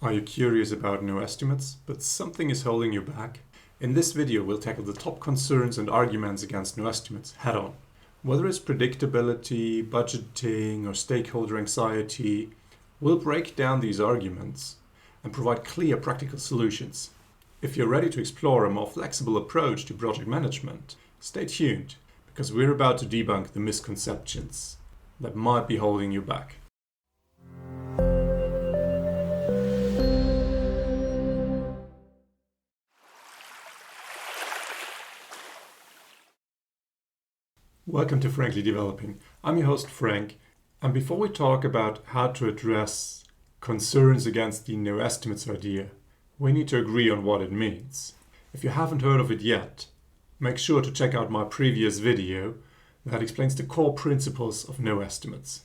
Are you curious about NoEstimates, but something is holding you back? In this video, we'll tackle the top concerns and arguments against NoEstimates head-on. Whether it's predictability, budgeting, or stakeholder anxiety, we'll break down these arguments and provide clear practical solutions. If you're ready to explore a more flexible approach to project management, stay tuned, because we're about to debunk the misconceptions that might be holding you back. Welcome to Frankly Developing. I'm your host Frank, and before we talk about how to address concerns against the NoEstimates idea, we need to agree on what it means. If you haven't heard of it yet, make sure to check out my previous video that explains the core principles of NoEstimates.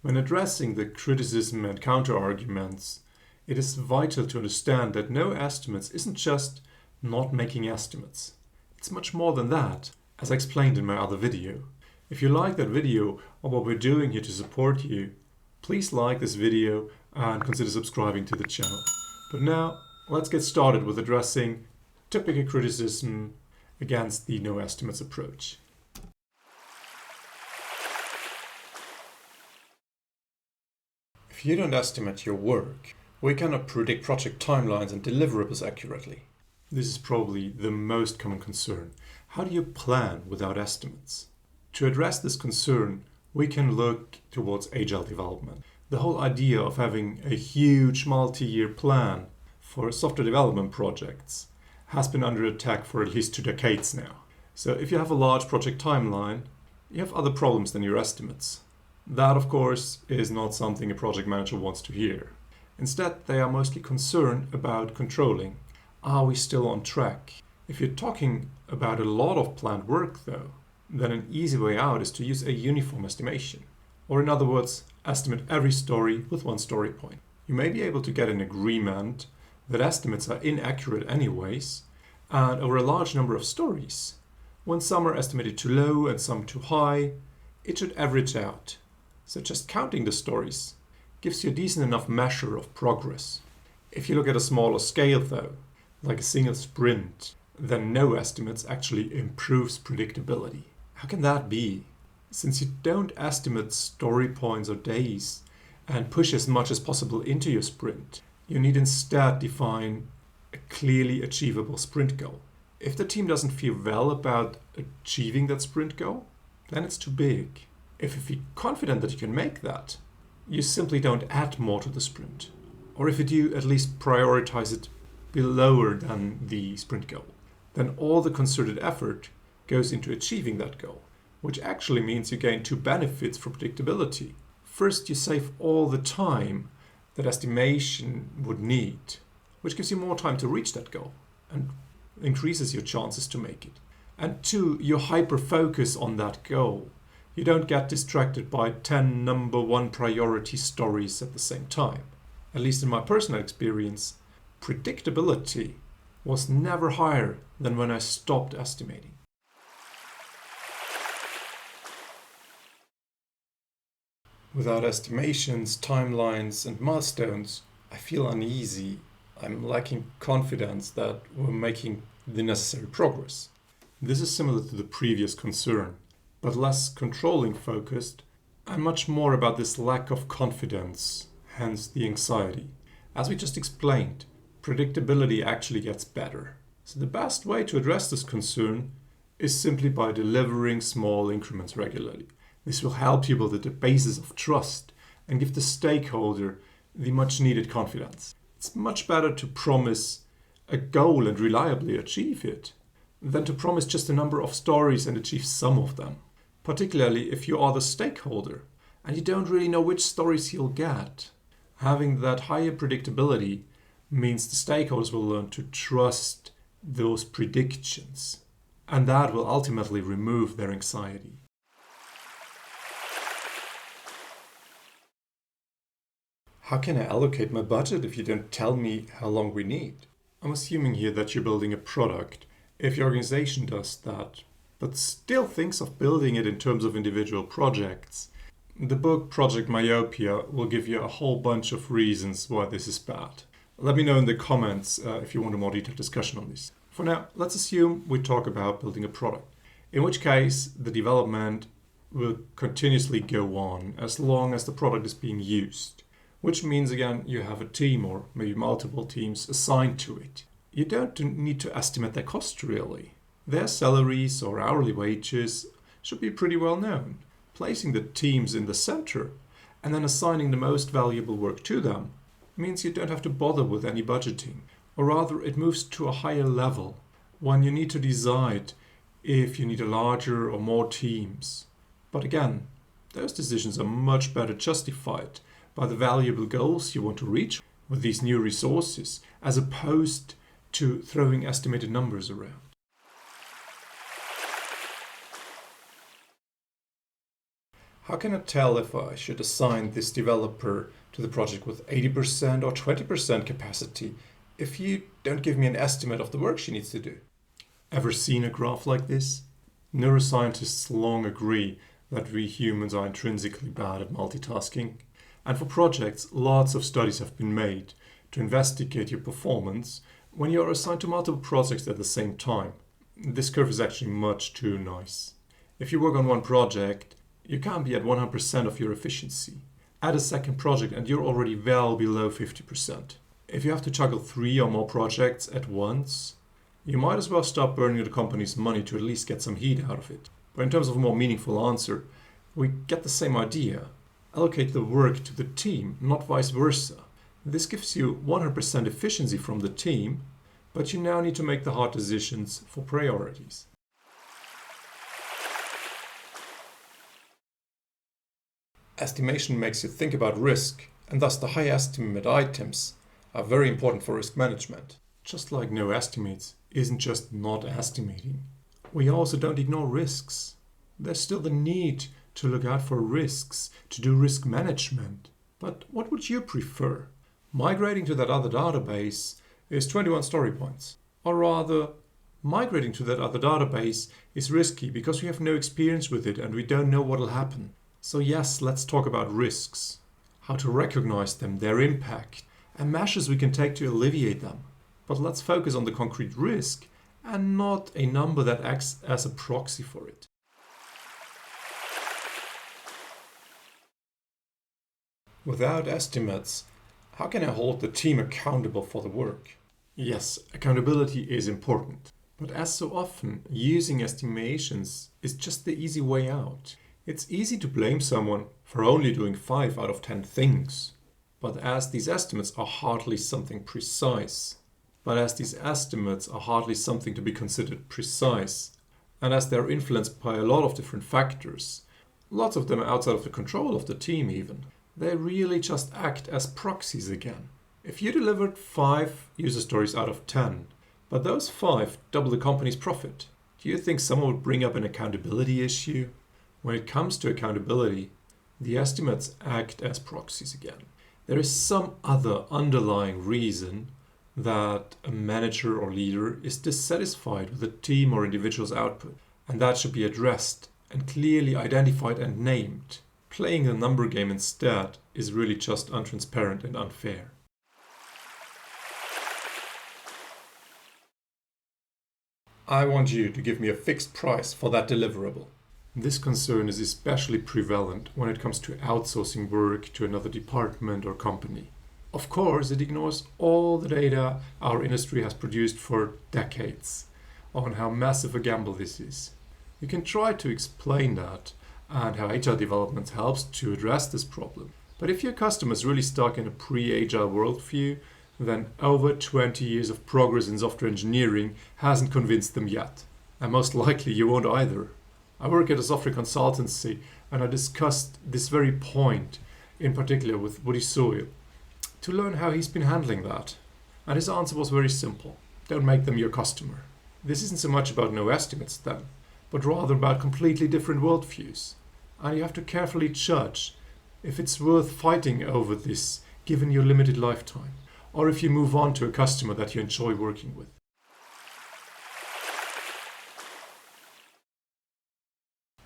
When addressing the criticism and counter-arguments, it is vital to understand that NoEstimates isn't just not making estimates. It's much more than that, as I explained in my other video. If you like that video or what we're doing here to support you, please like this video and consider subscribing to the channel. But now, let's get started with addressing typical criticism against the NoEstimates approach. If you don't estimate your work, we cannot predict project timelines and deliverables accurately. This is probably the most common concern. How do you plan without estimates? To address this concern, we can look towards agile development. The whole idea of having a huge multi-year plan for software development projects has been under attack for at least 2 decades now. So if you have a large project timeline, you have other problems than your estimates. That, of course, is not something a project manager wants to hear. Instead, they are mostly concerned about controlling. Are we still on track? If you're talking about a lot of planned work, though, then an easy way out is to use a uniform estimation. Or in other words, estimate every story with one story point. You may be able to get an agreement that estimates are inaccurate anyways, and over a large number of stories, when some are estimated too low and some too high, it should average out. So just counting the stories gives you a decent enough measure of progress. If you look at a smaller scale, though, like a single sprint, then NoEstimates actually improves predictability. How can that be? Since you don't estimate story points or days and push as much as possible into your sprint, you need instead define a clearly achievable sprint goal. If the team doesn't feel well about achieving that sprint goal, then it's too big. If you feel confident that you can make that, you simply don't add more to the sprint. Or if you do, at least prioritize it lower than the sprint goal. Then all the concerted effort goes into achieving that goal, which actually means you gain 2 benefits for predictability. First, you save all the time that estimation would need, which gives you more time to reach that goal and increases your chances to make it. And 2, you hyper-focus on that goal. You don't get distracted by 10 number 1 priority stories at the same time. At least in my personal experience, predictability was never higher than when I stopped estimating. Without estimations, timelines, and milestones, I feel uneasy. I'm lacking confidence that we're making the necessary progress. This is similar to the previous concern, but less controlling focused and much more about this lack of confidence, hence the anxiety. As we just explained, predictability actually gets better. So the best way to address this concern is simply by delivering small increments regularly. This will help you build the basis of trust and give the stakeholder the much needed confidence. It's much better to promise a goal and reliably achieve it than to promise just a number of stories and achieve some of them. Particularly if you are the stakeholder and you don't really know which stories you'll get. Having that higher predictability means the stakeholders will learn to trust those predictions, and that will ultimately remove their anxiety. How can I allocate my budget if you don't tell me how long we need? I'm assuming here that you're building a product. If your organization does that, but still thinks of building it in terms of individual projects, the book Project Myopia will give you a whole bunch of reasons why this is bad. Let me know in the comments if you want a more detailed discussion on this. For now, let's assume we talk about building a product, in which case the development will continuously go on as long as the product is being used, which means again you have a team or maybe multiple teams assigned to it. You don't need to estimate their cost really. Their salaries or hourly wages should be pretty well known. Placing the teams in the center and then assigning the most valuable work to them means you don't have to bother with any budgeting, or rather it moves to a higher level when you need to decide if you need a larger or more teams. But again, those decisions are much better justified by the valuable goals you want to reach with these new resources, as opposed to throwing estimated numbers around. How can I tell if I should assign this developer to the project with 80% or 20% capacity if you don't give me an estimate of the work she needs to do? Ever seen a graph like this? Neuroscientists long agree that we humans are intrinsically bad at multitasking, and for projects, lots of studies have been made to investigate your performance when you are assigned to multiple projects at the same time. This curve is actually much too nice. If you work on one project, you can't be at 100% of your efficiency. Add a second project and you're already well below 50%. If you have to juggle 3 or more projects at once, you might as well stop burning the company's money to at least get some heat out of it. But in terms of a more meaningful answer, we get the same idea. Allocate the work to the team, not vice versa. This gives you 100% efficiency from the team, but you now need to make the hard decisions for priorities. Estimation makes you think about risk, and thus the high estimate items are very important for risk management. Just like NoEstimates isn't just not estimating, we also don't ignore risks. There's still the need to look out for risks, to do risk management. But what would you prefer? Migrating to that other database is 21 story points. Or rather, migrating to that other database is risky because we have no experience with it and we don't know what will happen. So yes, let's talk about risks, how to recognize them, their impact, and measures we can take to alleviate them. But let's focus on the concrete risk and not a number that acts as a proxy for it. Without estimates, how can I hold the team accountable for the work? Yes, accountability is important, but as so often, using estimations is just the easy way out. It's easy to blame someone for only doing 5 out of 10 things, but as these estimates are hardly something to be considered precise, and as they're influenced by a lot of different factors, lots of them are outside of the control of the team even, they really just act as proxies again. If you delivered 5 user stories out of 10, but those 5 double the company's profit, do you think someone would bring up an accountability issue? When it comes to accountability, the estimates act as proxies again. There is some other underlying reason that a manager or leader is dissatisfied with a team or individual's output, and that should be addressed and clearly identified and named. Playing the number game instead is really just untransparent and unfair. I want you to give me a fixed price for that deliverable. This concern is especially prevalent when it comes to outsourcing work to another department or company. Of course, it ignores all the data our industry has produced for decades on how massive a gamble this is. You can try to explain that and how agile development helps to address this problem. But if your customer is really stuck in a pre-agile worldview, then over 20 years of progress in software engineering hasn't convinced them yet. And most likely you won't either. I work at a software consultancy and I discussed this very point in particular with Woody Sewell to learn how he's been handling that. And his answer was very simple. Don't make them your customer. This isn't so much about NoEstimates then, but rather about completely different worldviews. And you have to carefully judge if it's worth fighting over this given your limited lifetime, or if you move on to a customer that you enjoy working with.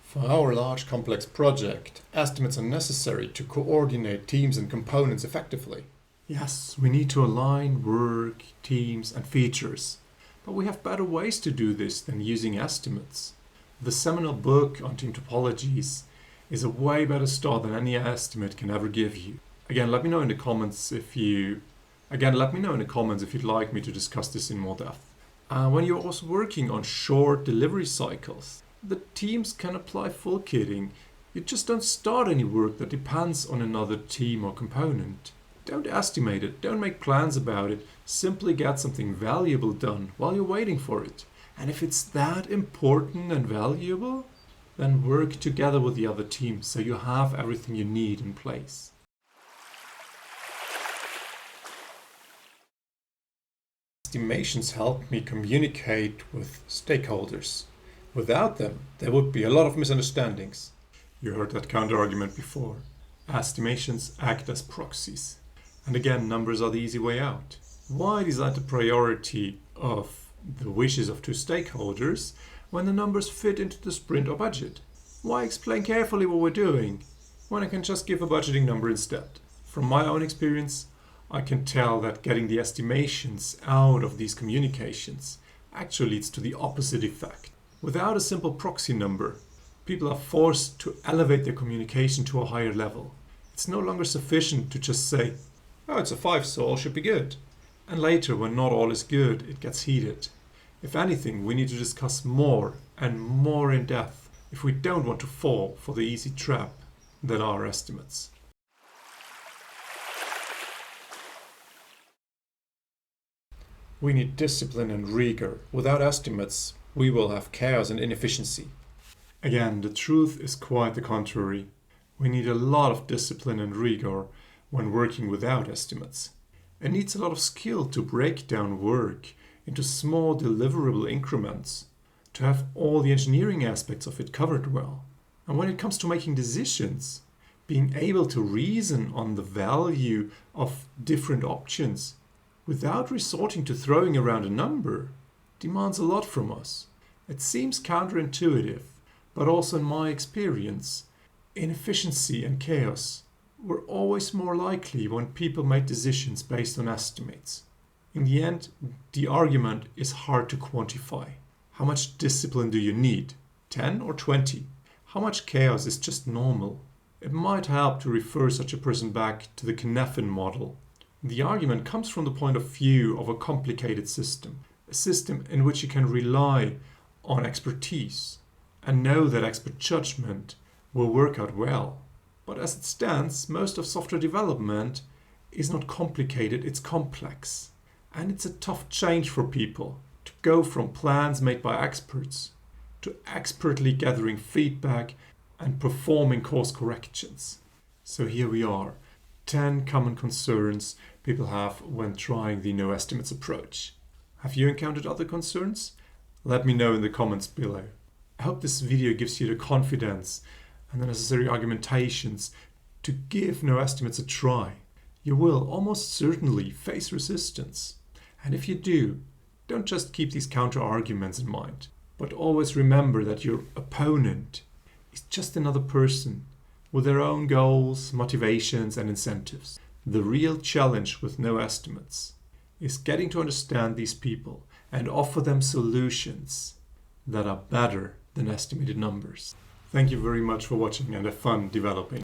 For our large complex project, estimates are necessary to coordinate teams and components effectively. Yes, we need to align work, teams, and features, but we have better ways to do this than using estimates. The seminal book on team topologies is a way better start than any estimate can ever give you. Again, let me know in the comments if you'd like me to discuss this in more depth. When you're also working on short delivery cycles, the teams can apply full kitting. You just don't start any work that depends on another team or component. Don't estimate it, don't make plans about it, simply get something valuable done while you're waiting for it. And if it's that important and valuable, then work together with the other team so you have everything you need in place. Estimations help me communicate with stakeholders. Without them, there would be a lot of misunderstandings. You heard that counter-argument before. Estimations act as proxies. And again, numbers are the easy way out. Why decide the priority of the wishes of two stakeholders when the numbers fit into the sprint or budget? Why explain carefully what we're doing when I can just give a budgeting number instead? From my own experience, I can tell that getting the estimations out of these communications actually leads to the opposite effect. Without a simple proxy number, people are forced to elevate their communication to a higher level. It's no longer sufficient to just say, "Oh, it's a 5, so all should be good." And later, when not all is good, it gets heated. If anything, we need to discuss more and more in depth if we don't want to fall for the easy trap that are estimates. We need discipline and rigor. Without estimates, we will have chaos and inefficiency. Again, the truth is quite the contrary. We need a lot of discipline and rigor when working without estimates. It needs a lot of skill to break down work into small deliverable increments, to have all the engineering aspects of it covered well. And when it comes to making decisions, being able to reason on the value of different options without resorting to throwing around a number demands a lot from us. It seems counterintuitive, but also in my experience, inefficiency and chaos were always more likely when people made decisions based on estimates. In the end, the argument is hard to quantify. How much discipline do you need? 10 or 20? How much chaos is just normal? It might help to refer such a person back to the Kneffin model. The argument comes from the point of view of a complicated system, a system in which you can rely on expertise and know that expert judgment will work out well. But as it stands, most of software development is not complicated, it's complex. And it's a tough change for people to go from plans made by experts to expertly gathering feedback and performing course corrections. So here we are, 10 common concerns people have when trying the NoEstimates approach. Have you encountered other concerns? Let me know in the comments below. I hope this video gives you the confidence and the necessary argumentations to give NoEstimates a try. You will almost certainly face resistance. And if you do, don't just keep these counter-arguments in mind, but always remember that your opponent is just another person with their own goals, motivations, and incentives. The real challenge with NoEstimates is getting to understand these people and offer them solutions that are better than estimated numbers. Thank you very much for watching and have fun developing.